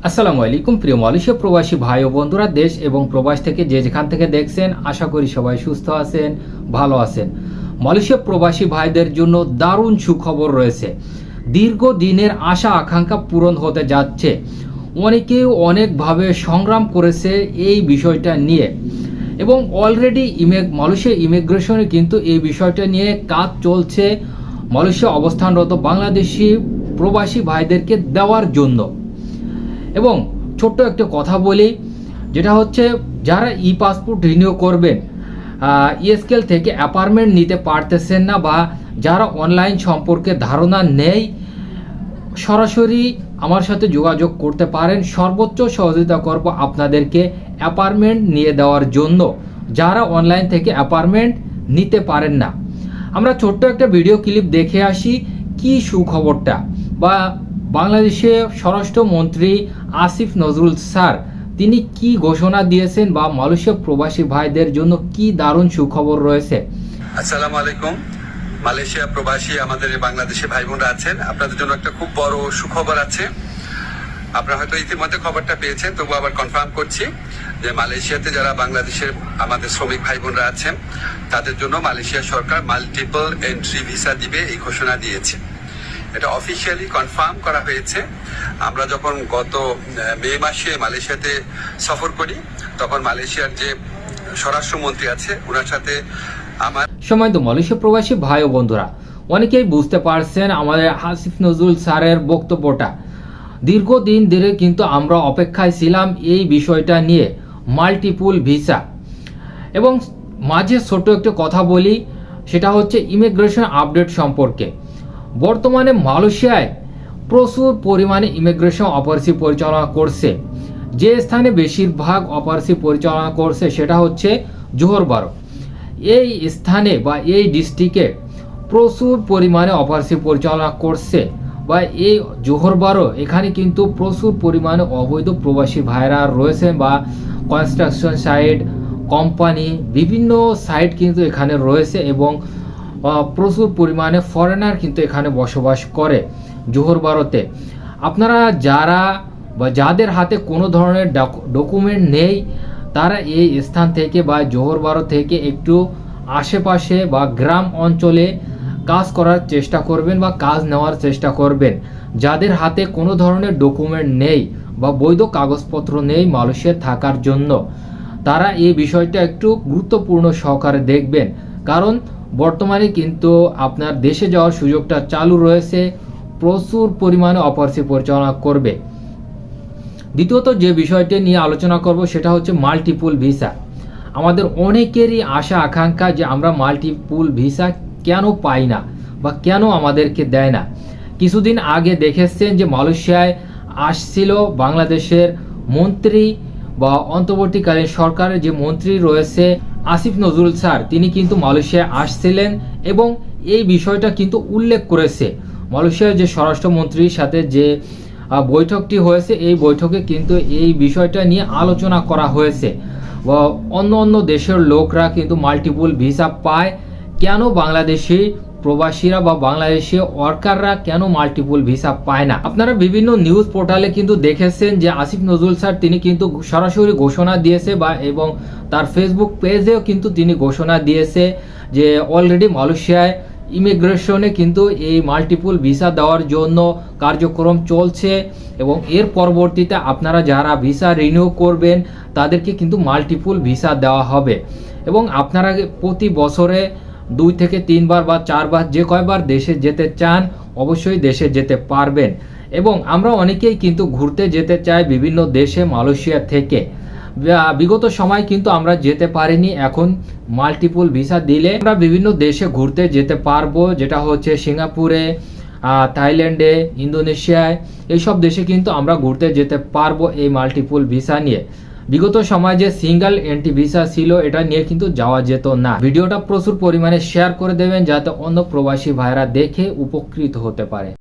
আসসালামু আলাইকুম প্রিয় মালয়েশিয়া প্রবাসী ভাই ও বন্ধুরা, দেশ এবং প্রবাস থেকে যে যেখান থেকে দেখছেন, আশা করি সবাই সুস্থ আছেন, ভালো আছেন। মালয়েশিয়া প্রবাসী ভাইদের জন্য দারুণ সুখবর রয়েছে। দীর্ঘদিনের আশা আকাঙ্ক্ষা পূরণ হতে যাচ্ছে। অনেকেই অনেকভাবে সংগ্রাম করেছে এই বিষয়টা নিয়ে, এবং অলরেডি মালয়েশিয়া ইমিগ্রেশনে কিন্তু এই বিষয়টা নিয়ে কাজ চলছে মালয়েশিয়া অবস্থানরত বাংলাদেশি প্রবাসী ভাইদেরকে দেওয়ার জন্য। এবং ছোট্ট একটা কথা বলি, যেটা হচ্ছে যারা ই পাসপোর্ট রিনিউ করবেন, ইএসকেল থেকে অ্যাপার্টমেন্ট নিতে পারতেছেন না, বা যারা অনলাইন সম্পর্কে ধারণা নেই, সরাসরি আমার সাথে যোগাযোগ করতে পারেন। সর্বোচ্চ সহযোগিতা করব আপনাদেরকে অ্যাপার্টমেন্ট নিয়ে দেওয়ার জন্য, যারা অনলাইন থেকে অ্যাপার্টমেন্ট নিতে পারেন না। আমরা ছোট্ট একটা ভিডিও ক্লিপ দেখে আসি কি সুখবরটা, বা বাংলাদেশের স্বরাষ্ট্রমন্ত্রী আসিফ নজরুল স্যার তিনি কি ঘোষণা দিয়েছেন, বা মালয়েশিয়া প্রবাসী ভাইদের জন্য কি দারুণ সুখবর রয়েছে। আসসালামু আলাইকুম। মালয়েশিয়া প্রবাসী আমাদের বাংলাদেশি ভাই বোনরা আছেন, আপনাদের জন্য একটা খুব বড় সুখবর আছে। আপনারা হয়তো ইতিমধ্যে খবরটা পেয়েছেন, তবু আবার কনফার্ম করছি যে মালয়েশিয়াতে যারা বাংলাদেশের আমাদের শ্রমিক ভাই বোনরা আছেন, তাদের জন্য মালয়েশিয়া সরকার মাল্টিপল এন্ট্রি ভিসা দিবে, এই ঘোষণা দিয়েছে। এটা অফিসিয়ালি কনফার্ম করা হয়েছে। আমরা যখন গত মে মাসে মালয়েশিয়াতে সফর করি, তখন মালয়েশিয়ার যে স্বরাষ্ট্রমন্ত্রী আছে ওনার সাথে আমার সময় তো মালয়েশিয়া প্রবাসী ভাই ও বন্ধুরা, অনেকেই বুঝতে পারছেন আমাদের আসিফ নজরুল স্যারের বক্তব্যটা। দীর্ঘদিন ধরে কিন্তু আমরা অপেক্ষায় ছিলাম এই বিষয়টা নিয়ে, মাল্টিপল ভিসা। এবং মাঝে ছোট একটা কথা বলি, সেটা হচ্ছে ইমিগ্রেশন আপডেট সম্পর্কে। বর্তমানে মালয়েশিয়ায় প্রচুর পরিমাণে ইমিগ্রেশন অপারেশন পরিচালনা করছে। যে স্থানে বেশিরভাগ অপারেশন পরিচালনা করছে সেটা হচ্ছে জোহর বারো। এই স্থানে বা এই ডিস্ট্রিক্টে প্রচুর পরিমাণে অপারেশন পরিচালনা করছে, বা এই জোহর বারো এখানে কিন্তু প্রচুর পরিমাণে অবৈধ প্রবাসী ভাইরা রয়েছে, বা কনস্ট্রাকশন সাইট, কোম্পানি, বিভিন্ন সাইট কিন্তু এখানে রয়েছে, এবং প্রচুর পরিমাণে ফরেনার কিন্তু এখানে বসবাস করে জোহর বারোতে। আপনারা যারা বা যাদের হাতে কোনো ধরনের ডকুমেন্ট নেই, তারা এই স্থান থেকে বা জোহর বারো থেকে একটু আশেপাশে বা গ্রাম অঞ্চলে কাজ করার চেষ্টা করবেন, বা কাজ নেওয়ার চেষ্টা করবেন। যাদের হাতে কোনো ধরনের ডকুমেন্ট নেই বা বৈধ কাগজপত্র নেই মালয়েশিয়ায় থাকার জন্য, তারা এই বিষয়টা একটু গুরুত্বপূর্ণ সহকারে দেখবেন। কারণ বর্তমানে কিন্তু আপনার দেশে যাওয়ার সুযোগটা চালু রয়েছে, প্রচুর পরিমাণে অপারেশন পরিচালনা করবে। দ্বিতীয়ত যে বিষয়টি নিয়ে আলোচনা করব সেটা হচ্ছে মাল্টিপল ভিসা। আমাদের অনেকেরই আশা আকাঙ্ক্ষা যে আমরা মাল্টিপল ভিসা কেন পাই না, বা কেন আমাদেরকে দেয় না। কিছুদিন আগে দেখেছেন যে মালয়েশিয়ায় আসছিল বাংলাদেশের মন্ত্রী বা অন্তর্বর্তীকালীন সরকারের যে মন্ত্রী রয়েছে আসিফ নজরুল স্যার, তিনি কিন্তু মালয়েশিয়ায় আসছিলেন এবং এই বিষয়টা কিন্তু উল্লেখ করেছে। মালয়েশিয়ার যে স্বরাষ্ট্রমন্ত্রীর সাথে যে বৈঠকটি হয়েছে, এই বৈঠকে কিন্তু এই বিষয়টা নিয়ে আলোচনা করা হয়েছে। অন্য অন্য দেশের লোকরা কিন্তু মাল্টিপল ভিসা পায়, কেন বাংলাদেশি প্রবাসীরা বা বাংলাদেশি ওয়ার্কাররা কেন মাল্টিপল ভিসা পায় না। আপনারা বিভিন্ন নিউজ পোর্টালে কিন্তু দেখেছেন যে আসিফ নজরুল স্যার তিনি কিন্তু সরাসরি ঘোষণা দিয়েছে, বা এবং তার ফেসবুক পেজেও কিন্তু তিনি ঘোষণা দিয়েছে যে অলরেডি মালয়েশিয়ায় ইমিগ্রেশনে কিন্তু এই মাল্টিপল ভিসা দেওয়ার জন্য কার্যক্রম চলছে, এবং এর পরবর্তীতে আপনারা যারা ভিসা রিনিউ করবেন তাদেরকে কিন্তু মাল্টিপল ভিসা দেওয়া হবে। এবং আপনারা প্রতি বছরে 2 থেকে 3 বার বা 4 বার যে কয়বার দেশে যেতে চান অবশ্যই দেশে যেতে পারবেন। এবং আমরা অনেকেই কিন্তু ঘুরতে যেতে চাই বিভিন্ন দেশে মালয়েশিয়া থেকে। বিগত সময় কিন্তু আমরা যেতে পারিনি, এখন মাল্টিপল ভিসা দিলে আমরা বিভিন্ন দেশে ঘুরতে যেতে পারবো, যেটা হচ্ছে সিঙ্গাপুরে, থাইল্যান্ডে, ইন্দোনেশিয়ায়, এইসব দেশে কিন্তু আমরা ঘুরতে যেতে পারবো এই মাল্টিপল ভিসা নিয়ে। বিগত সময় যে সিঙ্গেল এন্ট্রি ভিসা ছিল এটা নিয়ে কিন্তু যাওয়া যেত না। ভিডিওটা প্রচুর পরিমাণে শেয়ার করে দেবেন যাতে অন্য প্রবাসী ভাইরা দেখে উপকৃত হতে পারে।